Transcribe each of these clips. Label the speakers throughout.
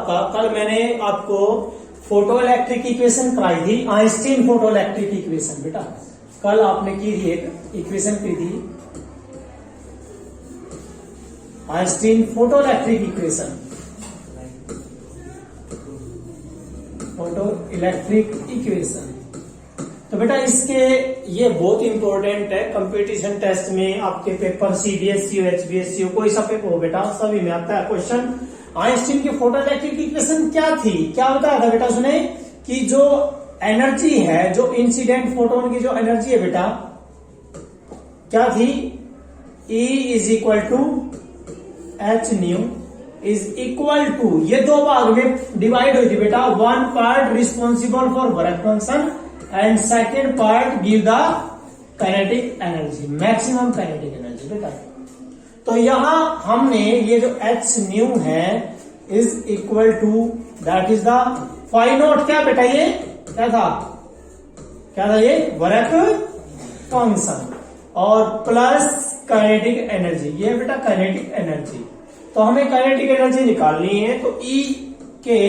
Speaker 1: आपका, कल मैंने आपको फोटो इलेक्ट्रिक इक्वेशन कराई थी, आइंस्टीन फोटो इलेक्ट्रिक इक्वेशन। बेटा कल आपने की थी, एक इक्वेशन की थी Einstein photo electric equation, photo electric equation. तो बेटा इसके ये बहुत इंपॉर्टेंट है, कंपटीशन टेस्ट में आपके पेपर सीबीएसई हो, एचबीएसई हो, कोई सा पेपर हो बेटा, सभी में आता है क्वेश्चन। आइंस्टीन की फोटो इलेक्ट्रिक इक्वेशन क्या थी, क्या बताया था बेटा उसने, कि जो एनर्जी है, जो इंसिडेंट फोटोन की जो एनर्जी है बेटा, क्या थी, E is equal to h nu is equal to, ये दो भाग में डिवाइड हुई थी बेटा, one part responsible for work function and second part give the kinetic energy, maximum kinetic energy बेटा। तो यहां हमने ये जो एच न्यू है is equal to that is the phi naught, क्या बेटा ये क्या था, क्या था ये वर्क फंक्शन, और प्लस काइनेटिक एनर्जी, ये बेटा काइनेटिक एनर्जी। तो हमें काइनेटिक एनर्जी निकालनी है, तो E के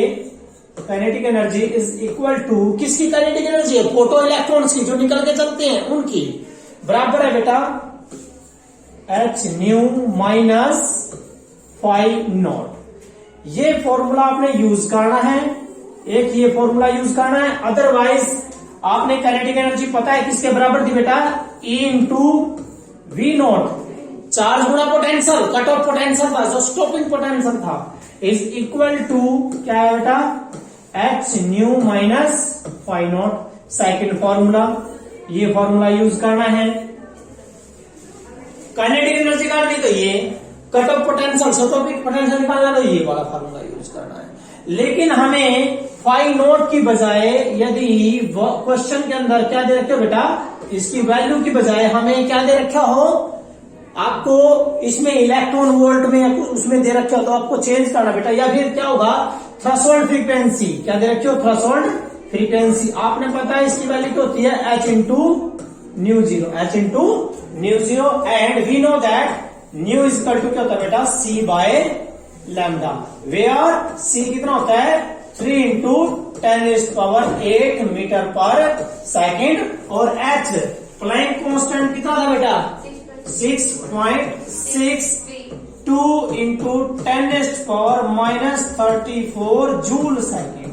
Speaker 1: kinetic energy is equal to, किसकी काइनेटिक एनर्जी है, फोटो इलेक्ट्रॉन्स की जो निकल के चलते हैं उनकी, बराबर है बेटा H nu minus phi naught. ये फॉर्मूला आपने यूज करना है, एक ये फॉर्मूला यूज करना है, अदरवाइज आपने काइनेटिक एनर्जी पता है किसके बराबर थी बेटा, E into V naught, charge गुणा पोटेंशियल, कट ऑफ पोटेंशियल था, जो स्टॉपिंग पोटेंशियल था, इज इक्वल टू क्या है बेटा, H nu minus phi naught. Second formula, ये फॉर्मूला यूज करना है। काइनेटिक एनर्जी काटनी तो ये, cut off potential, stopping potential निकालना तो ये वाला फॉर्मूला यूज करना है। लेकिन हमें फाई नॉट की बजाय, यदि क्वेश्चन के अंदर क्या दे रखे हो बेटा, इसकी वैल्यू की बजाय हमें क्या दे रखा हो, आपको इसमें इलेक्ट्रॉन वोल्ट में उसमें दे रखे हो, तो आपको चेंज करना बेटा, या फिर क्या होगा, थ्रेशोल्ड फ्रीक्वेंसी, क्या दे रखे हो, थ्रेशोल्ड फ्रीक्वेंसी। आपने पता है इसकी वैल्यू क्या होती है, h into nu zero, h into nu zero, and we know that nu is equal to क्या होता है बेटा, c by lambda, where c कितना होता है, 3 इंटू 10⁸ मीटर पर सेकेंड, और एच प्लैंक कांस्टेंट कितना था बेटा, 6.62 इंटू 10⁻⁻34 जूल सेकेंड,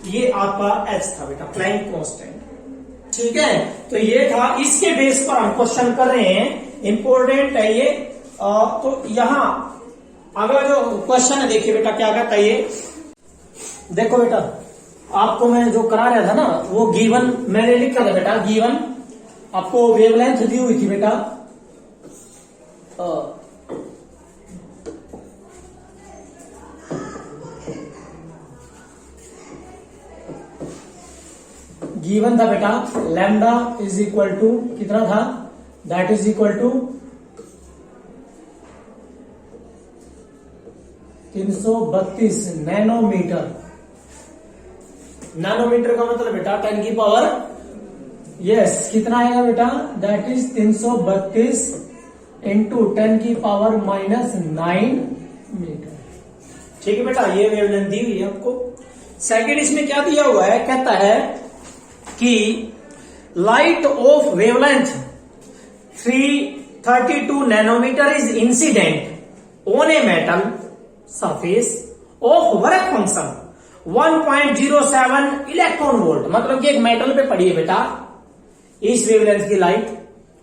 Speaker 1: ये आपका एच था बेटा, प्लैंक कांस्टेंट। ठीक है, तो ये था, इसके बेस पर हम क्वेश्चन कर रहे हैं, इंपॉर्टेंट है ये। तो यहां अगला जो क्वेश्चन है देखिए बेटा क्या कहता है ये, देखो बेटा आपको मैं जो करा रहा था ना, वो गिवन मैंने लिखा था बेटा, गिवन आपको वेवलेंथ दी हुई थी बेटा, गिवन था बेटा, लैम्डा इज इक्वल टू कितना था, that is equal to 332 nanometre. Nanometre का मतलब बेटा 10 की पावर, यस कितना आएगा बेटा, दैट इज 332 इंटू 10 की पावर -9 मीटर। ठीक है बेटा, ये वेवलेंथ दी हुई है आपको। सेकेंड इसमें क्या दिया हुआ है, कहता है कि light of wavelength 332 nanometre is incident on a metal surface of work function 1.07 electron volt, मतलब कि एक मेटल पे पड़ी है बेटा, इस वेवलेंथ की लाइट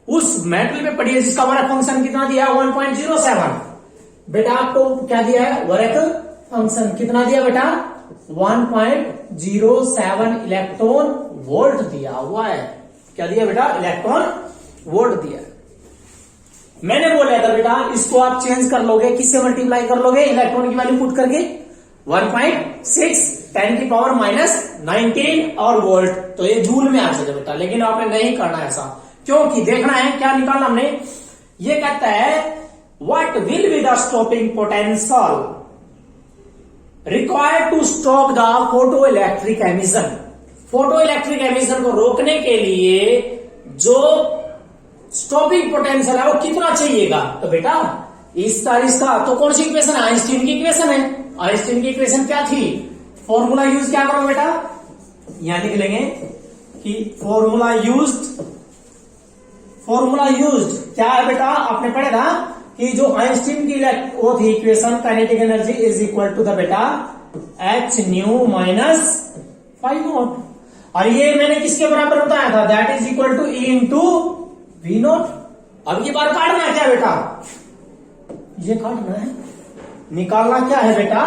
Speaker 1: उस मेटल पे पड़ी है जिसका वर्क फंक्शन कितना दिया है, 1.07। बेटा आपको क्या दिया है, वर्क फंक्शन कितना दिया बेटा, 1.07 इलेक्ट्रॉन वोल्ट दिया हुआ है। क्या दिया बेटा, इलेक्ट्रॉन वोल्ट दिया है। मैंने बोला था बेटा इसको आप चेंज कर लोगे, किससे मल्टीप्लाई कर लोगे, इलेक्ट्रॉन की वैल्यू पुट करके, 1.6 10 की पावर -19 और वोल्ट, तो ये जूल में आ जाएगा बेटा। लेकिन आपने नहीं करना ऐसा, क्योंकि देखना है क्या निकालना हमने। ये कहता है what will be the stopping potential required to stop the photo electric emission. Photo electric emission को रोकने के लिए जो स्टॉपिंग पोटेंशियल है वो कितना चाहिएगा, तो बेटा इसका तो कौन सी इक्वेशन है, आइंस्टीन की इक्वेशन है, आइंस्टीन की इक्वेशन क्या थी? फॉर्मूला यूज क्या करो बेटा, यहां लिख लेंगे कि फॉर्मूला यूज्ड क्या है बेटा, आपने पढ़ा था कि जो आइंस्टीन की वो थी equation, kinetic energy is equal to the बेटा H nu minus five naught, और ये मैंने किसके बराबर बताया था, that is equal to E into V naught. अब ये बार काटना है क्या बेटा, ये काटना है, निकालना क्या है बेटा,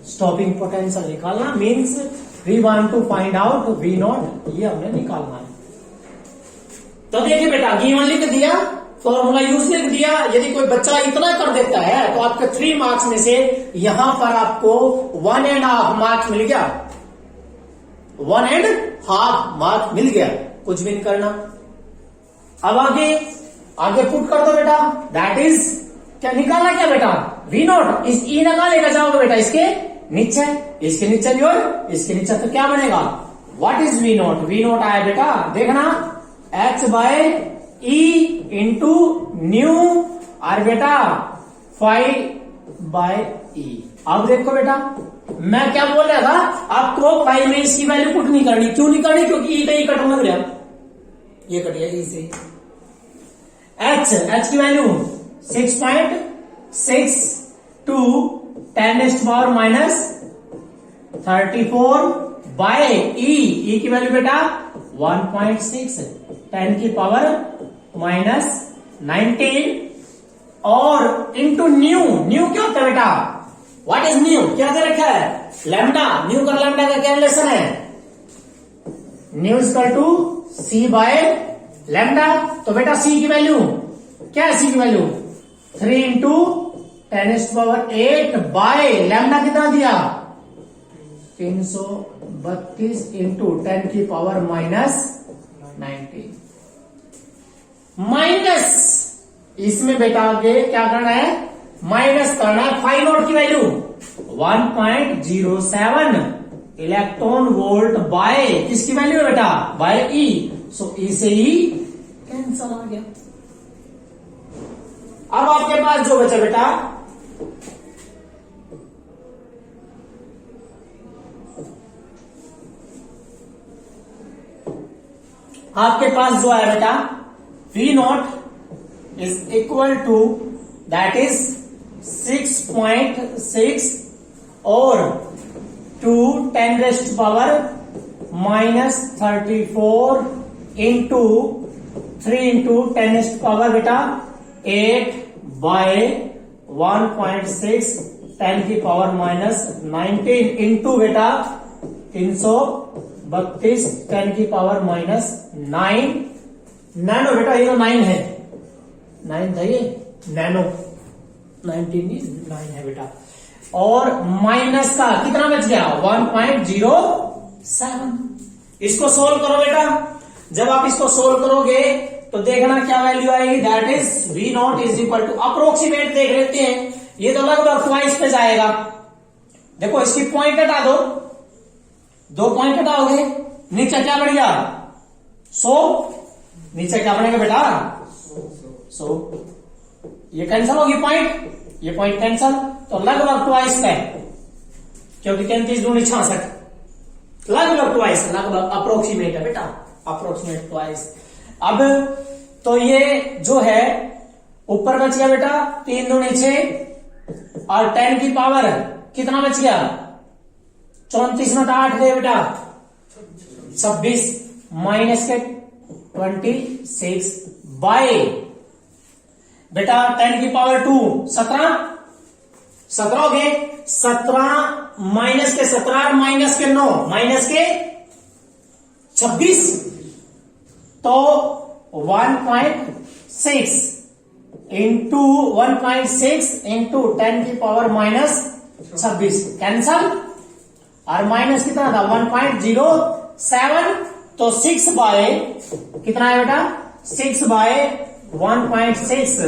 Speaker 1: स्टॉपिंग पोटेंशियल निकालना, means we want to find out V naught, ये हमें निकालना है। तो देखिए बेटा गिवन लिख दिया, फॉर्मूला यूज लिख दिया। यदि कोई बच्चा इतना कर देता है तो आपके 3 मार्क्स में से यहां पर आपको 1.5 मार्क्स मिल गया, 1.5 मार्क्स मिल गया, कुछ भी नहीं करना। अब आगे पुट कर दो बेटा, दैट इज क्या निकालना क्या बेटा, वी नॉट, इस ई निकालेगा जाओगे बेटा इसके नीचे, इसके नीचे भी और इसके नीचे, तो क्या बनेगा, what is V naught, V naught आया बेटा, देखना h by e into nu और बेटा 5 बाय ई। अब देखो बेटा मैं क्या बोल रहा था आपको, 5 में इसकी वैल्यू पुट नहीं करनी, क्यों नहीं करनी, क्योंकि ई पे ई कटना गया, ये कट गया ई से। h की वैल्यू 6.62 10⁻⁻34 बाय ई की वैल्यू बेटा 1.6 10⁻⁻19 और इंटू न्यू क्या होता है बेटा, व्हाट इज न्यू, क्या दे रखा है, लैम्डा, न्यू का लैम्डा का क्या रिलेशन है, nu equal to c by lambda. तो बेटा सी की वैल्यू क्या है, सी की वैल्यू 3 इंटू 10⁸ बाय लैम्डा कितना दिया 332 इंटू 10⁻⁻19 माइनस, इसमें बेटा आगे क्या करना है, माइनस करना है 5 नॉट की वैल्यू 1.07 इलेक्ट्रॉन वोल्ट बाय किसकी वैल्यू है बेटा, बाय ई, सो ई से ई कैंसल आ गया। अब आपके पास जो बचा बेटा आपके पास जो है बेटा V naught is equal to that is 6.6 और 2 10⁻⁻34 इंटू 3 इंटू 10⁻⁻ बेटा 8 बाय 1.6 10⁻⁻19 इंटू बेटा 332 10⁻⁻9 नैनो बेटा, ये तो 9 है, 9 था ये, नैनो 9 है बेटा, और माइनस का कितना बच गया 1.07। इसको सोल्व करो बेटा, जब आप इसको सोल्व करोगे तो देखना क्या वैल्यू आएगी, that is V naught is equal to, approximate देख लेते हैं, ये तो लगभग ट्वाइस पे जाएगा। देखो इसकी पॉइंट हटा दो, 2 पॉइंट हटाओगे, नीचे क्या बढ़ गया 100, नीचे क्या बनेगा बेटा 100, ये कैंसिल होगी पॉइंट, ये पॉइंट कैंसिल, तो लगभग ट्वाइस पे, क्योंकि 33 दूनी 66, लगभग ट्वाइस, लगभग अप्रोक्सीमेट है बेटा, अप्रोक्सीमेट ट्वाइस। अब तो ये जो है ऊपर बच गया बेटा 3 दूनी 6 और 10 की पावर कितना बच गया 34 में 8 गए बेटा 26 माइनस के 26 बाय बेटा 10 की पावर 2 17 हो गए, 17 माइनस के 17 माइनस के 9 माइनस के 26, तो 1.6 इंटू 1.6 इंटू 10 की पावर -26 कैंसल, और माइनस कितना था 1.07, तो 6 बाय कितना है बेटा 6 बाय 1.6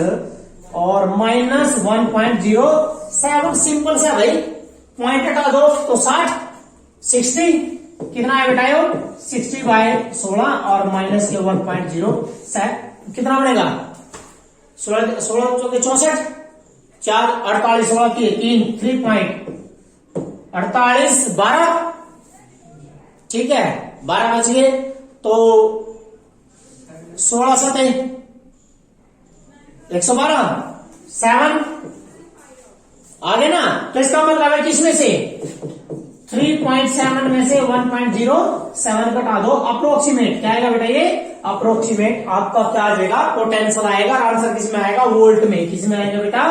Speaker 1: और -1.07, सिंपल से भाई, पॉइंट हटा दो तो 60 कितना है बेटा 60 बाय 16 और माइनस के 1.07 कितना बनेगा 16 64 4 48 16 की 3 48 12, ठीक है 12 बच गए तो 16 7 112 7 आगे ना। तो इसका मतलब है किसमें से 3.7 में से 1.07 घटा दो। अप्रोक्सीमेट क्या आएगा बेटा, ये अप्रोक्सीमेट आपका क्या आ जाएगा, पोटेंशियल आएगा। आंसर किसमें आएगा, वोल्ट में। किसमें आएगा बेटा,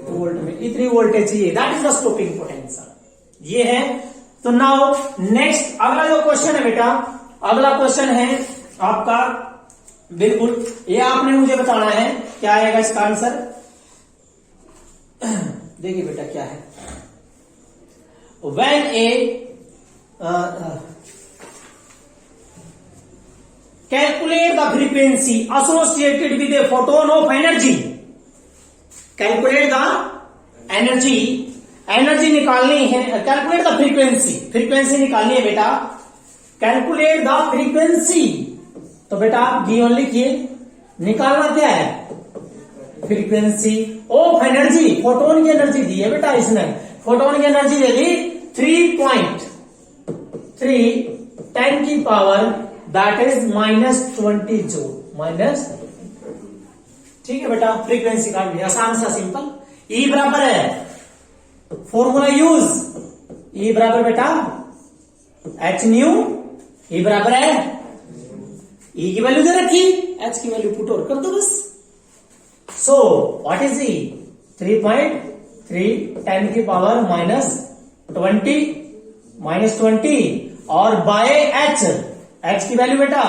Speaker 1: वोल्ट में। इतनी वोल्टेज चाहिए, that is the stopping potential. ये है। तो नाउ नेक्स्ट अगला जो क्वेश्चन है बेटा, अगला क्वेश्चन है आपका, बिल्कुल ये आपने मुझे बताना है क्या आएगा इसका आंसर। देखिए बेटा क्या है, when a calculate the frequency associated with a photon of energy, calculate the energy निकालनी है, calculate the frequency निकालनी है बेटा, calculate the frequency। तो बेटा आप गिवन लिखिए, निकालना क्या है, फ्रीक्वेंसी ऑफ एनर्जी। फोटोन की एनर्जी दी है बेटा इसने, फोटोन की एनर्जी दे दी 3.3 10 की power that is -20 joule minus. ठीक है बेटा, फ्रीक्वेंसी काट लिया, आसान सा सिंपल। ई बराबर है, फॉर्मूला यूज, ई बराबर बेटा एच न्यू, ई बराबर है, ई की वैल्यू दे रखी, एच की वैल्यू पुट और कर दो बस। सो व्हाट इज ई, 3.3 10 की पावर -20 और बाय एच, एच की वैल्यू बेटा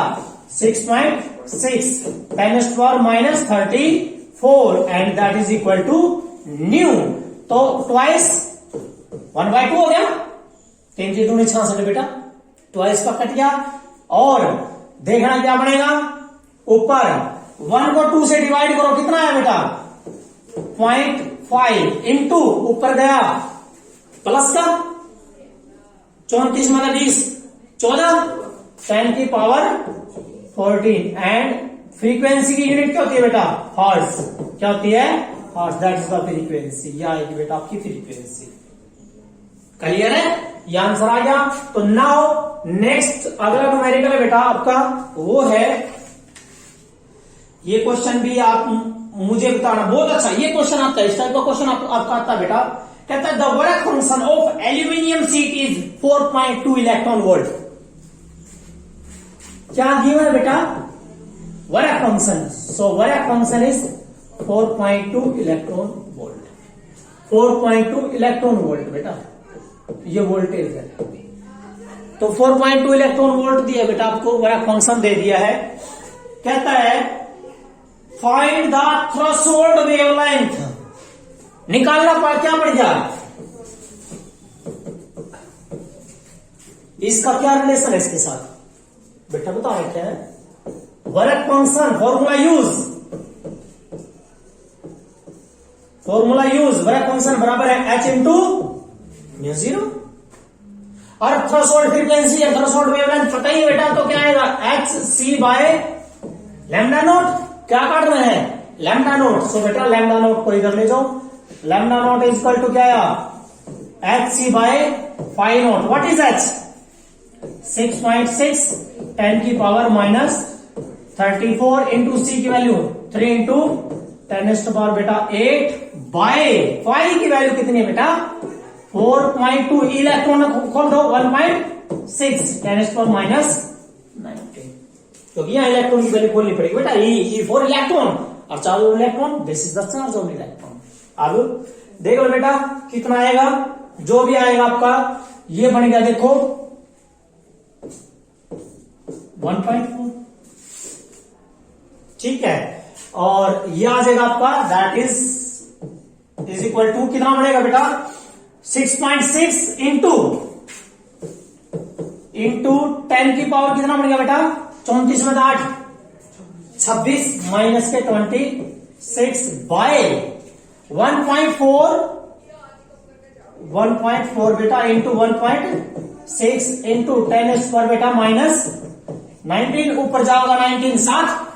Speaker 1: 6.6 10 power -34 and that is equal to nu. तो ट्वाइस 1/2 हो गया, 3 की 2 66 बेटा, ट्वाइस का कट गया। और देखना क्या बनेगा, ऊपर 1 को 2 से डिवाइड करो, कितना है बेटा 0.5 इंटू ऊपर गया प्लस का 34 मतलब 20 14 10 की पावर 14 एंड फ्रीक्वेंसी की यूनिट क्या होती है बेटा, हर्ट्ज। क्या होती है, hertz, that is the frequency. यह आएगी बेटा आपकी फ्रीक्वेंसी। क्लियर है, यह आंसर आ गया। तो नाउ नेक्स्ट अगला न्यूमेरिकल है बेटा आपका, वो है ये क्वेश्चन भी आप मुझे बताना, बहुत अच्छा ये क्वेश्चन आता है, इस टाइप का क्वेश्चन आपका आता है बेटा। कहता है the work function of aluminium sheet is 4.2 electron volt. क्या गिवन है बेटा, work function. So work function is 4.2 electron volt, 4.2 electron volt बेटा, ये वोल्टेज है। तो 4.2 इलेक्ट्रॉन वोल्ट दिया बेटा आपको, वर्क फंक्शन दे दिया है। कहता है फाइंड द थ्रेशोल्ड वेवलेंथ, निकालना क्या पड़ गया, इसका क्या रिलेशन है इसके साथ बेटा, बताओ क्या है। Work function formula use, work function बराबर है h इंटू म्यू 0 और थ्रेशोल्ड फ्रीक्वेंसी या थ्रेशोल्ड वेवलेंथ पता ही है बेटा, तो क्या आएगा h c by lambda naught. क्या काट रहे हैं, लैम्डा नोट। सो बेटा लैम्डा नोट को इधर ले जाओ, lambda naught is equal to क्या आया, h c by phi naught. What is h, 6.6 10 की पावर -34 इंटू सी की वैल्यू 3 इंटू 10 पावर बेटा 8 बाय 5 की वैल्यू कितनी है बेटा 4.2। इलेक्ट्रॉन खोल दो 1.6 10 पावर -19, क्योंकि यहाँ इलेक्ट्रॉन की वैल्यू खोलनी पड़ेगी बेटा। ई फॉर इलेक्ट्रॉन और charge on electron, this is the charge on electron. अब देख लो बेटा कितना आएगा, जो भी आएगा आपका ये बन गया देखो 1.4, ठीक है। और ये आ जाएगा आपका दैट इज इक्वल टू कितना बनेगा बेटा 6.6 इंटू 10 की पावर कितना बन गया बेटा 34 में 8 26 माइनस के 26 बाय 1.4 बेटा इंटू 1.6 इंटू 10 पर बेटा -19, ऊपर जाओगा 19 साथ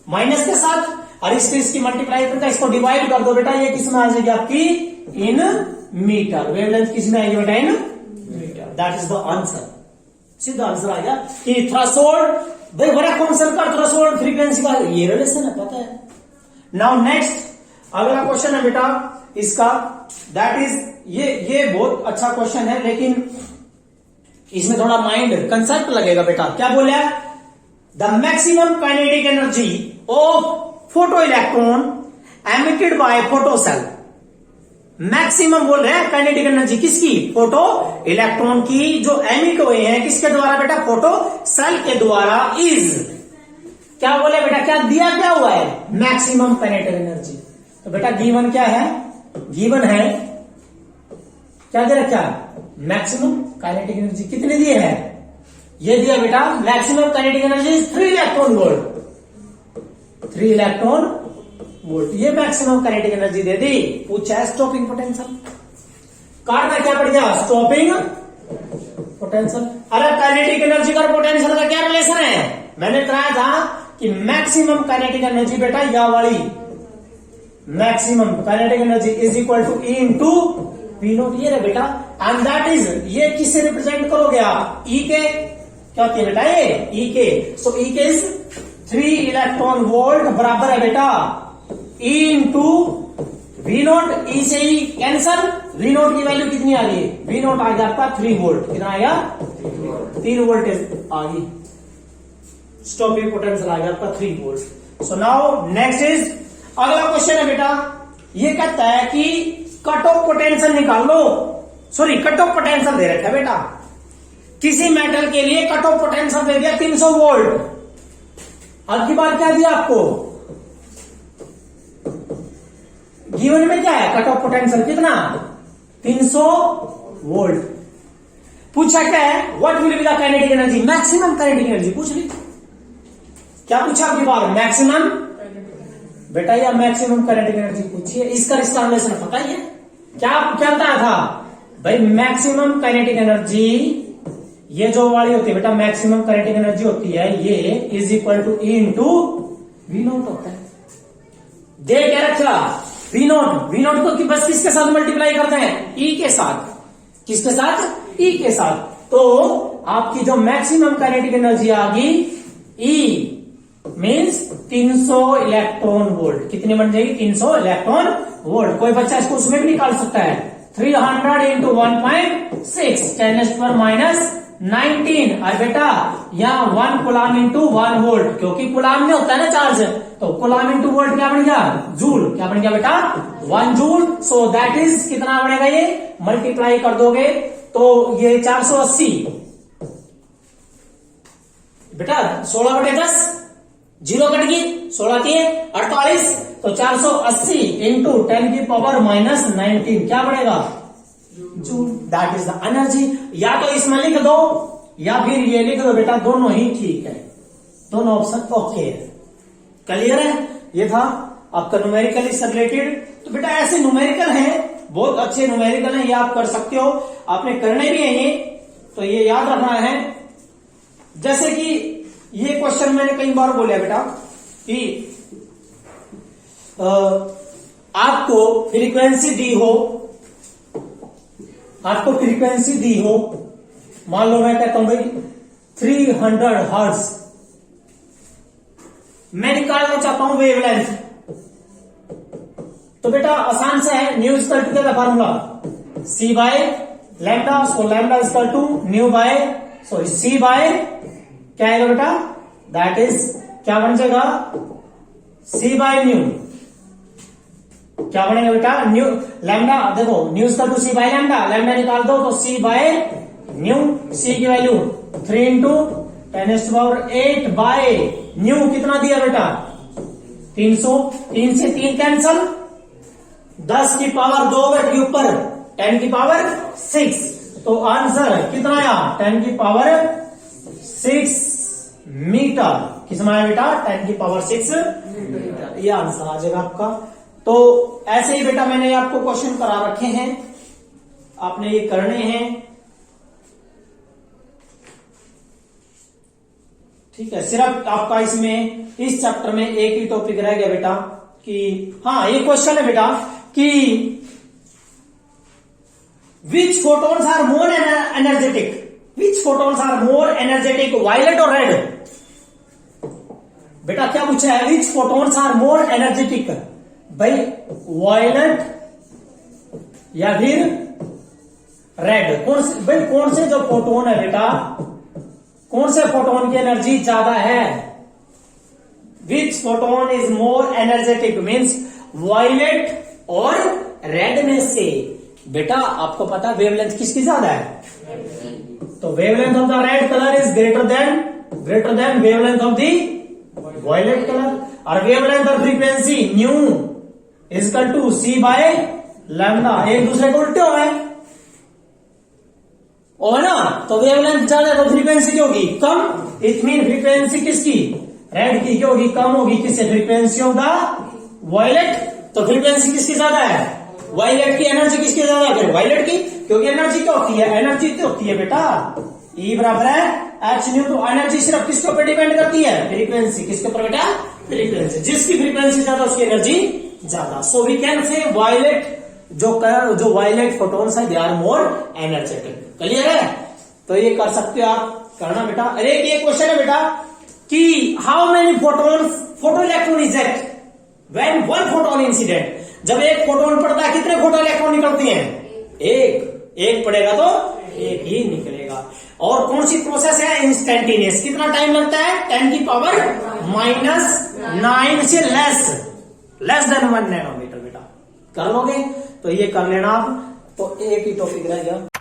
Speaker 1: माइनस के साथ, और इसकी मल्टीप्लाई करके इसको डिवाइड कर दो बेटा, ये किस में आ जाएगी आपकी इन मीटर। वेवलेंथ किसमें आएगी बेटा? In metre. That is the answer. सीधा आंसर आ गया कि थ्रेशोल्ड, भाई बड़ा कौन सा का थ्रेशोल्ड फ्रीक्वेंसी का ये रिलेशन है, पता है। नाउ नेक्स्ट अगला क्वेश्चन है बेटा इसका, दैट इज ये बहुत अच्छा क्वेश्चन है, लेकिन इसमें थोड़ा माइंड कंसेप्ट लगेगा बेटा। क्या बोला? The maximum kinetic energy of photo electron emitted by photo cell. Maximum बोल रहे हैं काइनेटिक एनर्जी किसकी? फोटो इलेक्ट्रॉन की, जो एमिट हुए हैं किसके द्वारा बेटा? फोटो सेल के द्वारा। इज क्या बोले बेटा? क्या दिया क्या हुआ है? Maximum kinetic energy. तो बेटा गिवन क्या है? गिवन है क्या दे रखा? Maximum kinetic energy. कितने दिए हैं? ये दिया बेटा maximum kinetic energy 3 electron volt. 3 electron volt ये मैक्सिमम काइनेटिक एनर्जी दे दी। पूछा है स्टॉपिंग पोटेंशियल, काटना क्या पड़ गया? Stopping potential. अरे काइनेटिक एनर्जी का पोटेंशियल का क्या रिलेशन है? मैंने बताया था कि मैक्सिमम काइनेटिक एनर्जी बेटा या वाली maximum kinetic energy is equal to E into V naught. ये रहे बेटा, एंड दैट इज, ये किससे रिप्रेजेंट करोगे आप? ई के। क्या होती है बेटा? ये ई के। सो ई के इज 3 इलेक्ट्रॉन वोल्ट बराबर है बेटा ई इंटू वी नॉट। ई से ई कैंसल, वी नॉट की वैल्यू कितनी आ गई? वी नॉट आ गया आपका 3 वोल्ट। कितना आ गया? 3 वोल्टेज आ गई। स्टॉपिंग पोटेंशियल आ गया आपका 3 volt. So now next is अगला क्वेश्चन है बेटा, ये कहता है कि कट ऑफ पोटेंशियल निकाल लो। सॉरी, कट ऑफ पोटेंशियल दे रखा है बेटा, किसी मेटल के लिए कट ऑफ पोटेंशियल दे दिया 300 वोल्ट। अब की बार क्या दिया आपको? गिवन में क्या है? कट ऑफ पोटेंशियल कितना? 300 वोल्ट। पूछा क्या है? What will be the kinetic energy? Maximum kinetic energy पूछ ली। क्या पूछा आपकी बार? मैक्सिमम बेटा, या मैक्सिमम काइनेटिक एनर्जी पूछिए। इसका रिलेशन पता ही है क्या? क्या बताया था भाई? मैक्सिमम काइनेटिक एनर्जी ये जो वाली होती है बेटा, मैक्सिमम काइनेटिक एनर्जी होती है ये is equal to E into V naught होता है। दे क्या रखा? We naught. वी नॉट को बस किसके साथ मल्टीप्लाई करते हैं? ई के साथ। किसके साथ? ई के साथ। तो आपकी जो मैक्सिमम काइनेटिक एनर्जी आ गई ई मीन्स 300 इलेक्ट्रॉन वोल्ट। कितनी बन जाएगी? 300 इलेक्ट्रॉन वोल्ट। कोई बच्चा इसको उसमें भी निकाल सकता है। 300 इंटू 1.6 10⁻⁹ और बेटा यहाँ 1 कूलाम इंटू 1 वोल्ट, क्योंकि कूलाम में होता है ना चार्ज, तो कूलाम इंटू वोल्ट क्या बन गया? जूल। क्या बन गया बेटा? 1 जूल। सो दैट इज कितना बनेगा? ये मल्टीप्लाई कर दोगे तो ये 480 बेटा 16/10, 0 कट गई, 16 के 48, तो 480 इंटू 10⁻⁻⁹ क्या बढ़ेगा? Joule. That is the energy. या तो इसमें लिख दो या फिर ये लिख दो बेटा, दोनों ही ठीक है, दोनों ऑप्शन ओके है। क्लियर है? ये था आपका न्यूमेरिकल से रिलेटेड। तो बेटा ऐसे न्यूमेरिकल हैं, बहुत अच्छे न्यूमेरिकल हैं, ये आप कर सकते हो, आपने करने भी है ये, तो ये याद रखना है। जैसे कि ये क्वेश्चन मैंने कई बार बोला बेटा कि आपको फ्रीक्वेंसी दी हो, आपको फ्रीक्वेंसी दी हो, मान लो मैं कहता हूं भाई 300 हर्ट्ज, मैं निकालना चाहता हूं वेवलेंथ, तो बेटा आसान से है, न्यू इक्वल टू क्या formula? C by lambda. So lambda equal to nu by sorry c by क्या आएगा बेटा? दैट इज क्या बन जाएगा? C by nu. क्या बनेगा बेटा? न्यू लैम्डा, देखो nu equal to c by lambda, lambda निकाल दो तो सी बाय न्यू, सी की वैल्यू 3 इंटू 10⁸ बाय न्यू कितना दिया बेटा? 300। 3 से 3 कैंसल, 10 की पावर 2 बैठ के ऊपर 10 की पावर 6, तो आंसर कितना आया? 10 की पावर 6 मीटर। किसमें आया बेटा? 10 की पावर 6 मीटर। ये आंसर आ जाएगा आपका। तो ऐसे ही बेटा मैंने आपको क्वेश्चन करा रखे हैं, आपने ये करने हैं, ठीक है। सिर्फ आपका इसमें इस चैप्टर में एक ही टॉपिक रह गया बेटा कि हाँ, ये क्वेश्चन है बेटा कि which photons are more energetic, which photons are more energetic, violet और रेड? बेटा क्या पूछा है, which photons are more energetic? भाई वायलेट या फिर रेड? कौन से भाई, कौन से जो फोटोन है बेटा, कौन से फोटोन की एनर्जी ज्यादा है? Which photon is more energetic means violet और रेड में से। बेटा आपको पता वेवलेंथ किसकी ज्यादा है? तो wavelength of the red colour is greater than wavelength of the violet colour. और वेवलेंथ और frequency nu is equal to c by lambda, एक दूसरे को उल्टे हो है ना। तो वेवलेंथ ज्यादा तो फ्रीक्वेंसी क्या होगी? कम। इट मीन फ्रीक्वेंसी किसकी? रेड की क्या होगी? कम होगी। किससे? Frequency of the violet. तो फ्रीक्वेंसी किसकी ज्यादा है? वायलेट की। एनर्जी किसकी ज्यादा है? फिर वायलेट की, क्योंकि एनर्जी क्या होती है? एनर्जी तो होती है बेटा E बराबर है एच न्यू। तो एनर्जी सिर्फ किसके ऊपर डिपेंड करती है? फ्रीक्वेंसी। किसके ऊपर बेटा? फ्रीक्वेंसी। जिसकी फ्रीक्वेंसी ज्यादा उसकी एनर्जी ज्यादा। So we can say violet जो वायलेट फोटोन्स है they are more energetic. Clear है? तो ये कर सकते हो आप, करना बेटा। अरे ये क्वेश्चन है बेटा कि how many photons photo electron eject when one photon incident? जब एक फोटोन पड़ता है कितने फोटो इलेक्ट्रॉन निकलते हैं? एक पड़ेगा तो एक ही निकलेगा। और कौन सी प्रोसेस है? इंस्टेंटेनियस। कितना टाइम लगता है? 10 की पावर -9 से लेस देन 1 नैनोमीटर। बेटा कर लोगे? तो ये कर लेना आप। तो एक ही टॉपिक रह गया।